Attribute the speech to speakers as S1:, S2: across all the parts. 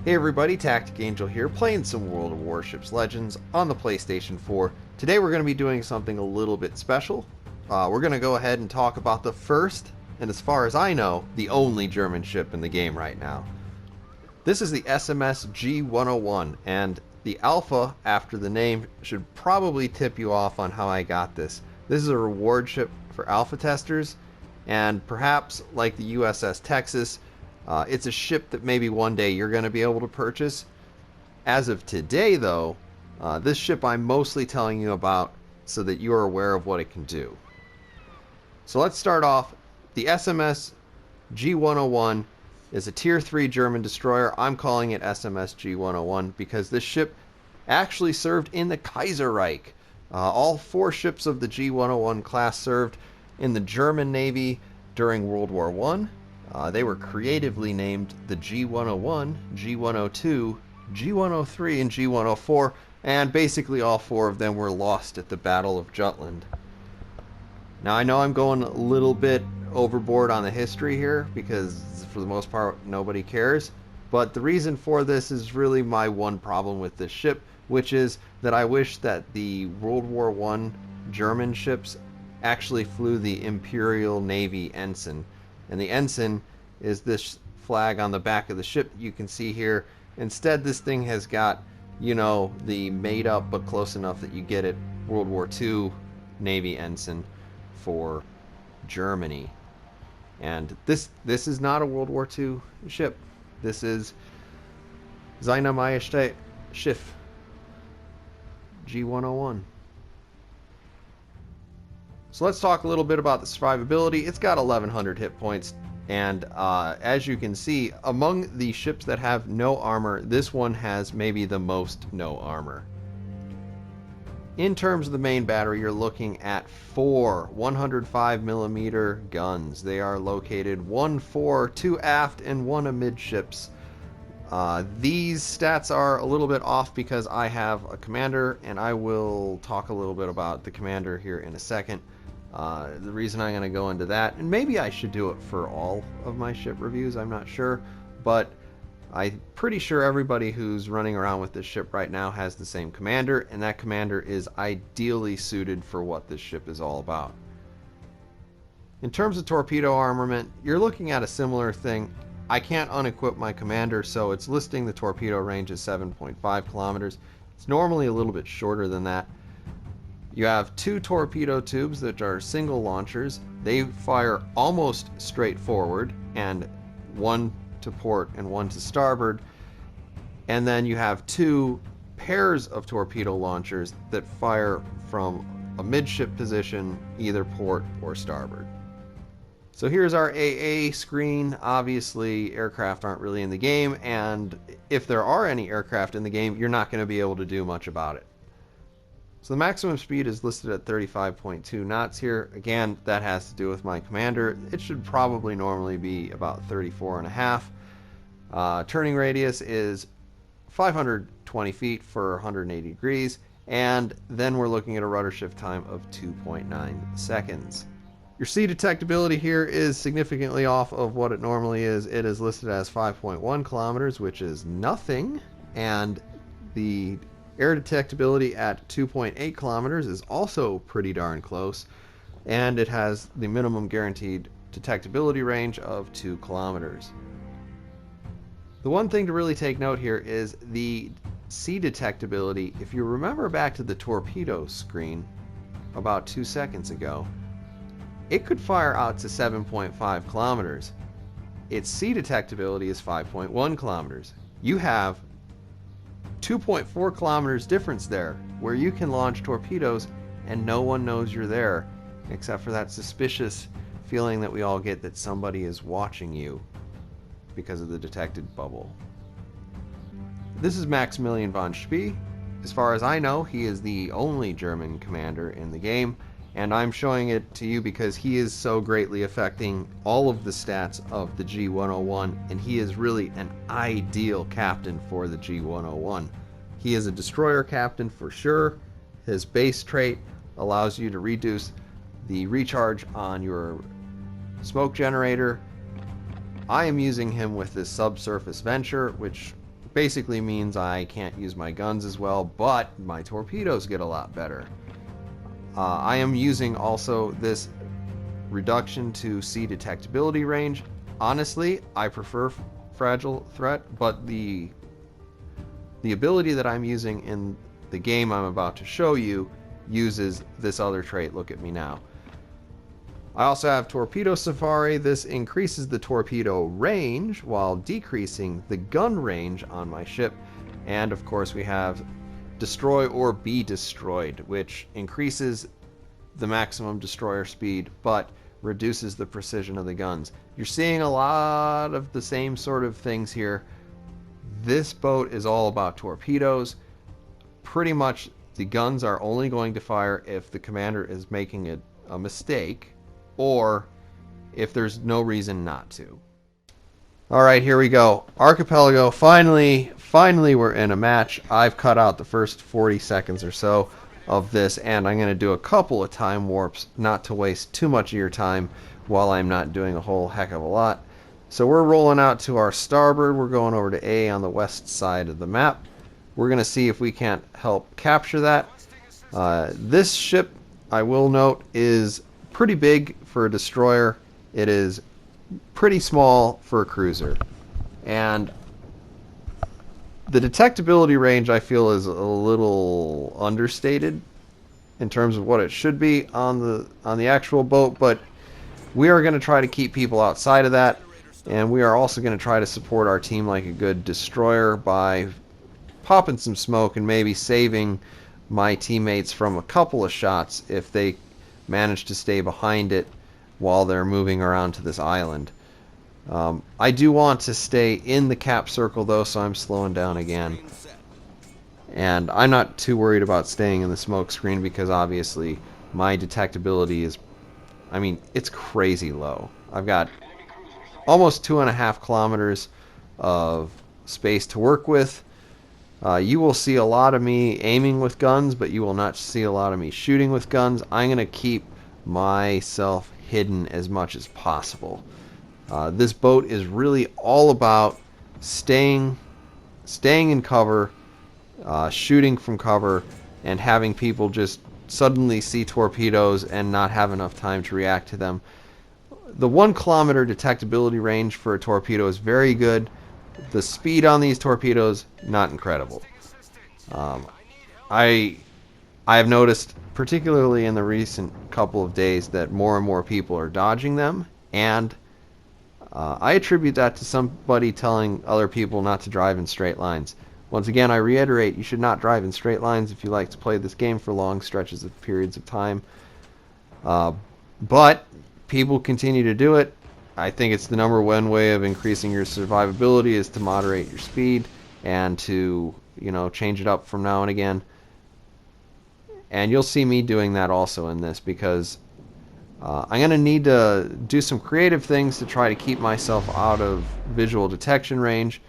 S1: Hey everybody, TacticAngel here, playing some World of Warships Legends on the PlayStation 4. Today we're going to be doing something a little bit special. We're going to go ahead and talk about the first, and as far as I know, the only German ship in the game right now. This is the SMS G-101, and the alpha after the name should probably tip you off on how I got this. This is a reward ship for alpha testers, and perhaps like the USS Texas, it's a ship that maybe one day you're going to be able to purchase. As of today, though, this ship I'm mostly telling you about so that you are aware of what it can do. So let's start off. The SMS G-101 is a Tier 3 German destroyer. I'm calling it SMS G-101 because this ship actually served in the Kaiserreich. All 4 ships of the G-101 class served in the German Navy during World War I. They were creatively named the G-101, G-102, G-103, and G-104, and basically all 4 of them were lost at the Battle of Jutland. Now I know I'm going a little bit overboard on the history here because for the most part nobody cares, but the reason for this is really my one problem with this ship, which is that I wish that the World War I German ships actually flew the Imperial Navy ensign. And the ensign is this flag on the back of the ship you can see here. Instead, this thing has got, you know, the made up but close enough that you get it World War II Navy ensign for Germany. And this is not a World War II ship. This is Seine Majestät Schiff G-101. So let's talk a little bit about the survivability. It's got 1100 hit points, and as you can see, among the ships that have no armor, this one has maybe the most no armor. In terms of the main battery, you're looking at 4 105mm guns. They are located 1 fore, 2 aft, and 1 amidships. These stats are a little bit off because I have a commander, and I will talk a little bit about the commander here in a second. The reason I'm going to go into that, and maybe I should do it for all of my ship reviews, I'm not sure, but I'm pretty sure everybody who's running around with this ship right now has the same commander, and that commander is ideally suited for what this ship is all about. In terms of torpedo armament, you're looking at a similar thing. I can't unequip my commander, so it's listing the torpedo range as 7.5 kilometers. It's normally a little bit shorter than that. You have 2 torpedo tubes that are single launchers. They fire almost straight forward, and 1 to port and 1 to starboard. And then you have 2 pairs of torpedo launchers that fire from a midship position, either port or starboard. So here's our AA screen. Obviously, aircraft aren't really in the game, and if there are any aircraft in the game, you're not going to be able to do much about it. So the maximum speed is listed at 35.2 knots here. Again, that has to do with my commander. It should probably normally be about 34.5. Turning radius is 520 feet for 180 degrees. And then we're looking at a rudder shift time of 2.9 seconds. Your sea detectability here is significantly off of what it normally is. It is listed as 5.1 kilometers, which is nothing. And the air detectability at 2.8 kilometers is also pretty darn close, and it has the minimum guaranteed detectability range of 2 kilometers. The one thing to really take note here is the sea detectability. If you remember back to the torpedo screen about 2 seconds ago, it could fire out to 7.5 kilometers. Its sea detectability is 5.1 kilometers. You have 2.4 kilometers difference there, where you can launch torpedoes and no one knows you're there, except for that suspicious feeling that we all get that somebody is watching you because of the detected bubble. This is Maximilian von Spee. As far as I know, he is the only German commander in the game, and I'm showing it to you because he is so greatly affecting all of the stats of the G-101, and he is really an ideal captain for the G-101. He is a destroyer captain for sure. His base trait allows you to reduce the recharge on your smoke generator. I am using him with this subsurface venture, which basically means I can't use my guns as well, but my torpedoes get a lot better. I am using also this reduction to sea detectability range. Honestly, I prefer fragile threat, but the ability that I'm using in the game I'm about to show you uses this other trait. Look at me now. I also have Torpedo Safari. This increases the torpedo range while decreasing the gun range on my ship. And of course we have Destroy or Be Destroyed, which increases the maximum destroyer speed but reduces the precision of the guns. You're seeing a lot of the same sort of things here. This boat is all about torpedoes. Pretty much the guns are only going to fire if the commander is making a mistake, or if there's no reason not to. Alright, here we go. Archipelago, finally we're in a match. I've cut out the first 40 seconds or so of this, and I'm going to do a couple of time warps, not to waste too much of your time while I'm not doing a whole heck of a lot. So we're rolling out to our starboard. We're going over to A on the west side of the map. We're going to see if we can't help capture that. This ship, I will note, is pretty big for a destroyer. It is pretty small for a cruiser. And the detectability range, I feel, is a little understated in terms of what it should be on the actual boat, but we are going to try to keep people outside of that, and we are also going to try to support our team like a good destroyer by popping some smoke and maybe saving my teammates from a couple of shots if they manage to stay behind it while they're moving around to this island. I do want to stay in the cap circle though, so I'm slowing down again. And I'm not too worried about staying in the smoke screen because obviously my detectability is, I mean, it's crazy low. I've got almost 2.5 kilometers of space to work with. You will see a lot of me aiming with guns, but you will not see a lot of me shooting with guns. I'm going to keep myself hidden as much as possible. This boat is really all about staying in cover, shooting from cover, and having people just suddenly see torpedoes and not have enough time to react to them. The 1 kilometer detectability range for a torpedo is very good. The speed on these torpedoes, not incredible. I have noticed, particularly in the recent couple of days, that more and more people are dodging them, and I attribute that to somebody telling other people not to drive in straight lines. Once again, I reiterate, you should not drive in straight lines if you like to play this game for long stretches of periods of time. But people continue to do it. I think it's the #1 way of increasing your survivability is to moderate your speed and to, change it up from now and again. And you'll see me doing that also in this because I'm going to need to do some creative things to try to keep myself out of visual detection range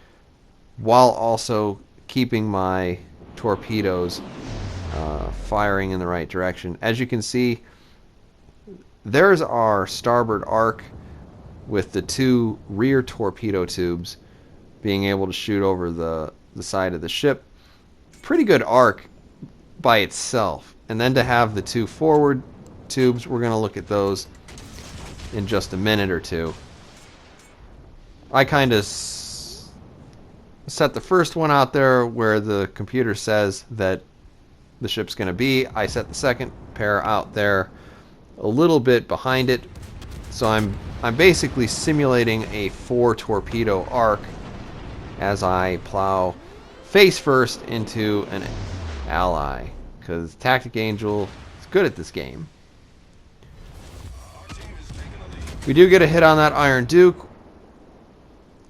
S1: while also keeping my torpedoes firing in the right direction. As you can see, there's our starboard arc with the 2 rear torpedo tubes being able to shoot over the side of the ship. Pretty good arc by itself. And then to have the 2 forward tubes, we're going to look at those in just a minute or two. I kind of set the first one out there where the computer says that the ship's going to be. I set the second pair out there a little bit behind it. So I'm basically simulating a 4 torpedo arc as I plow face first into an ally, because TacticAngel is good at this game. We do get a hit on that Iron Duke.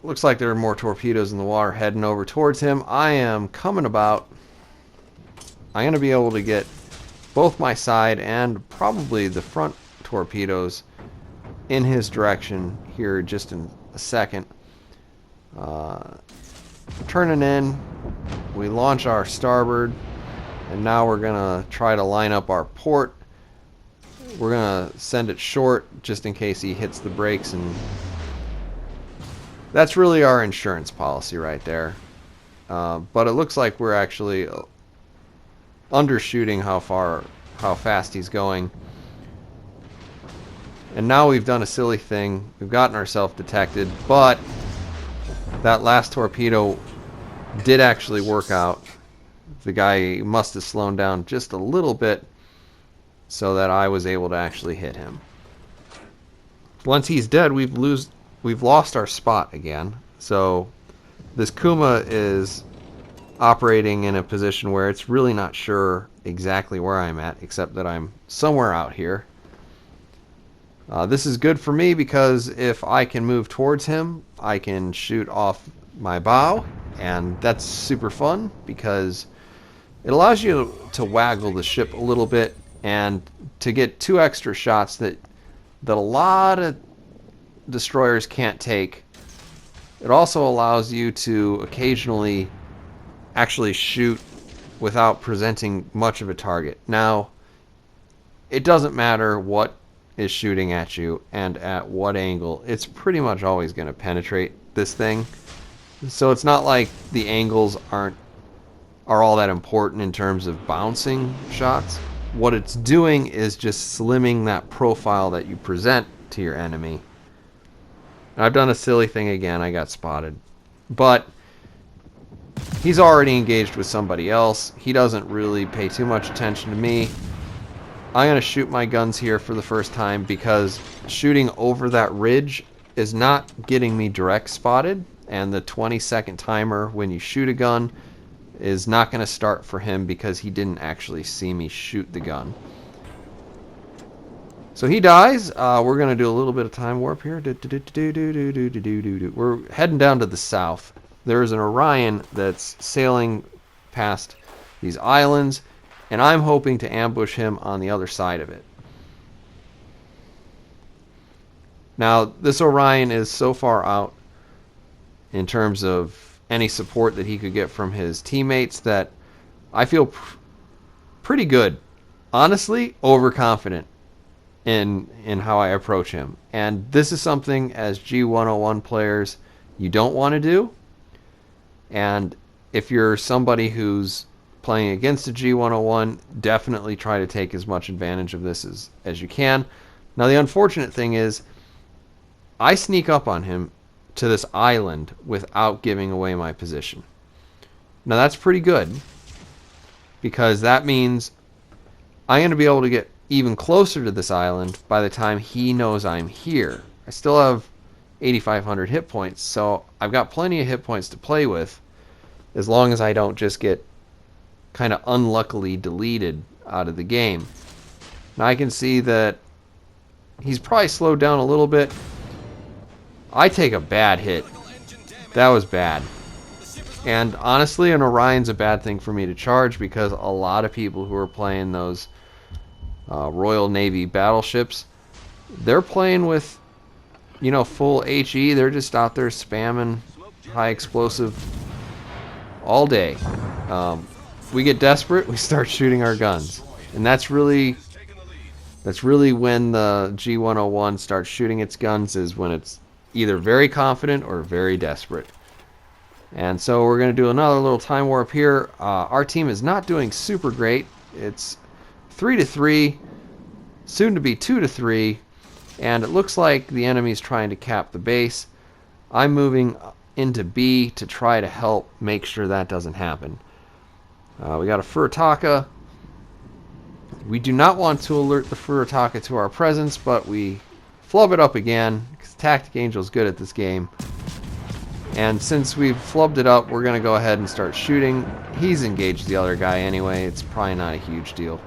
S1: Looks like there are more torpedoes in the water heading over towards him. I am coming about. I'm going to be able to get both my side and probably the front torpedoes in his direction here just in a second. Turning in, we launch our starboard, and now we're gonna try to line up our port. We're gonna send it short just in case he hits the brakes, and that's really our insurance policy right there. but it looks like we're actually undershooting how fast he's going. And now we've done a silly thing. We've gotten ourselves detected, but that last torpedo did actually work out. The guy must have slowed down just a little bit so that I was able to actually hit him. Once he's dead, we've lost our spot again. So this Kuma is operating in a position where it's really not sure exactly where I'm at, except that I'm somewhere out here. This is good for me because if I can move towards him, I can shoot off my bow, and that's super fun because it allows you to waggle the ship a little bit and to get 2 extra shots that a lot of destroyers can't take. It also allows you to occasionally actually shoot without presenting much of a target. Now, it doesn't matter what is shooting at you and at what angle. It's pretty much always going to penetrate this thing. So it's not like the angles are all that important in terms of bouncing shots. What it's doing is just slimming that profile that you present to your enemy. I've done a silly thing again. I got spotted. But he's already engaged with somebody else. He doesn't really pay too much attention to me. I'm going to shoot my guns here for the first time because shooting over that ridge is not getting me direct spotted, and the 20-second timer when you shoot a gun is not going to start for him because he didn't actually see me shoot the gun. So he dies. We're going to do a little bit of time warp here. We're heading down to the south. There is an Orion that's sailing past these islands, and I'm hoping to ambush him on the other side of it. Now, this Orion is so far out in terms of any support that he could get from his teammates that I feel pretty good. Honestly, overconfident in how I approach him. And this is something as G-101 players you don't want to do. And if you're somebody who's playing against a G-101, definitely try to take as much advantage of this as you can. Now, the unfortunate thing is I sneak up on him to this island without giving away my position. Now, that's pretty good because that means I'm going to be able to get even closer to this island by the time he knows I'm here. I still have 8,500 hit points, so I've got plenty of hit points to play with as long as I don't just get kind of unluckily deleted out of the game. Now I can see that he's probably slowed down a little bit. I take a bad hit. That was bad. And honestly, an Orion's a bad thing for me to charge because a lot of people who are playing those Royal Navy battleships, they're playing with, full HE. They're just out there spamming high explosive all day. We get desperate, we start shooting our guns. And that's really when the G-101 starts shooting its guns, is when it's either very confident or very desperate. And so we're going to do another little time warp here. Our team is not doing super great. It's 3-3, soon to be 2-3, and it looks like the enemy's trying to cap the base. I'm moving into B to try to help make sure that doesn't happen. We got a Furitaka. We do not want to alert the Furitaka to our presence, but we flub it up again because TacticAngel's good at this game. And since we've flubbed it up, we're going to go ahead and start shooting. He's engaged the other guy anyway. It's probably not a huge deal.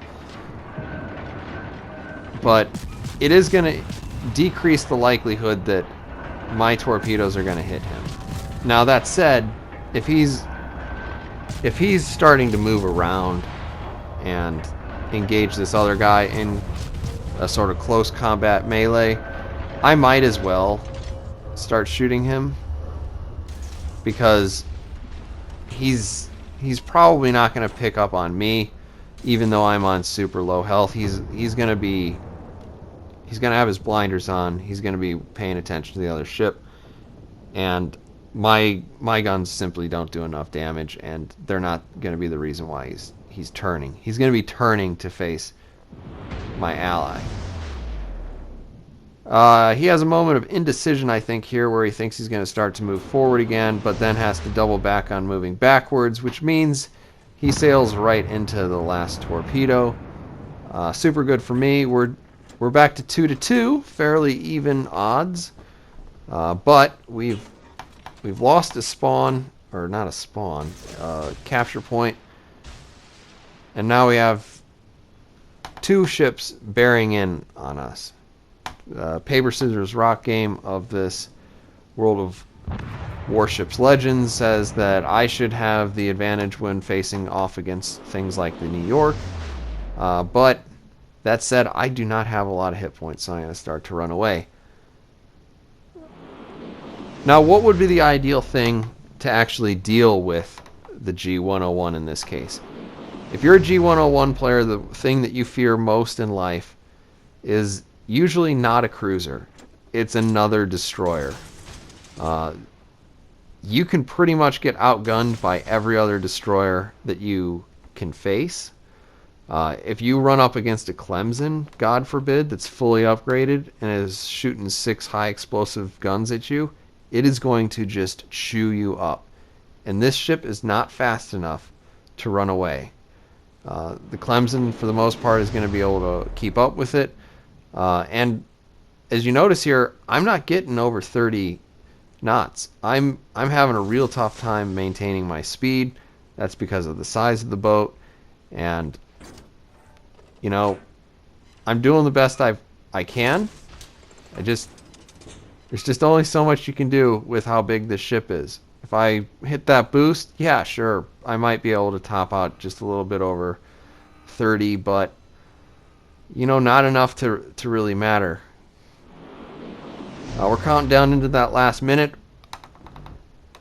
S1: But it is going to decrease the likelihood that my torpedoes are going to hit him. Now that said, if he's starting to move around and engage this other guy in a sort of close combat melee, I might as well start shooting him because he's probably not going to pick up on me, even though I'm on super low health. He's going to have his blinders on. He's going to be paying attention to the other ship, and my guns simply don't do enough damage, and they're not going to be the reason why he's turning. He's going to be turning to face my ally. He has a moment of indecision, I think, here, where he thinks he's going to start to move forward again, but then has to double back on moving backwards, which means he sails right into the last torpedo. Super good for me. We're back to 2-2, fairly even odds, but we've lost a spawn, or not a spawn, capture point, and now we have 2 ships bearing in on us. Paper, Scissors, Rock game of this World of Warships Legends says that I should have the advantage when facing off against things like the New York. But that said, I do not have a lot of hit points, so I'm going to start to run away. Now, what would be the ideal thing to actually deal with the G-101 in this case? If you're a G-101 player, the thing that you fear most in life is usually not a cruiser. It's another destroyer. You can pretty much get outgunned by every other destroyer that you can face. If you run up against a Clemson, God forbid, that's fully upgraded and is shooting 6 high explosive guns at you, it is going to just chew you up. And this ship is not fast enough to run away. The Clemson, for the most part, is going to be able to keep up with it. And as you notice here, I'm not getting over 30 knots. I'm having a real tough time maintaining my speed. That's because of the size of the boat, and you know, I'm doing the best I can. There's just only so much you can do with how big this ship is. If I hit that boost, yeah, sure, I might be able to top out just a little bit over 30, but you know, not enough to really matter. We're counting down into that last minute.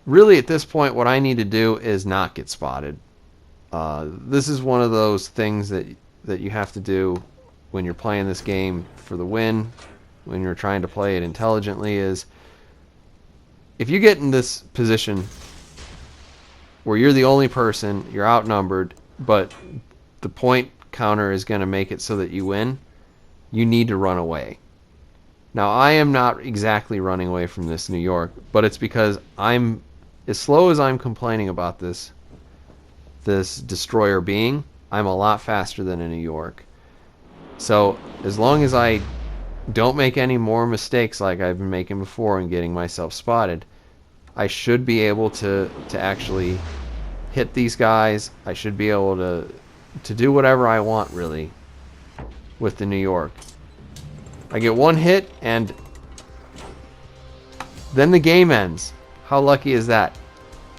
S1: Really, at this point, what I need to do is not get spotted. This is one of those things that you have to do when you're playing this game for the win, when you're trying to play it intelligently, is if you get in this position where you're the only person, you're outnumbered, but the point counter is going to make it so that you win, you need to run away. Now, I am not exactly running away from this New York, but it's because I'm, as slow as I'm complaining about this destroyer being, I'm a lot faster than a New York. So as long as I don't make any more mistakes like I've been making before and getting myself spotted, I should be able to actually hit these guys. I should be able to do whatever I want, really, with the New York. I get one hit, and then the game ends. How lucky is that?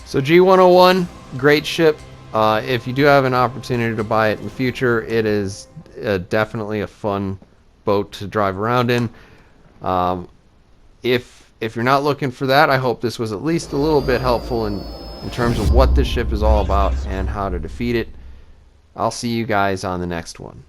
S1: So G-101, great ship. If you do have an opportunity to buy it in the future, it is definitely a fun boat to drive around in. If you're not looking for that, I hope this was at least a little bit helpful in terms of what this ship is all about and how to defeat it. I'll see you guys on the next one.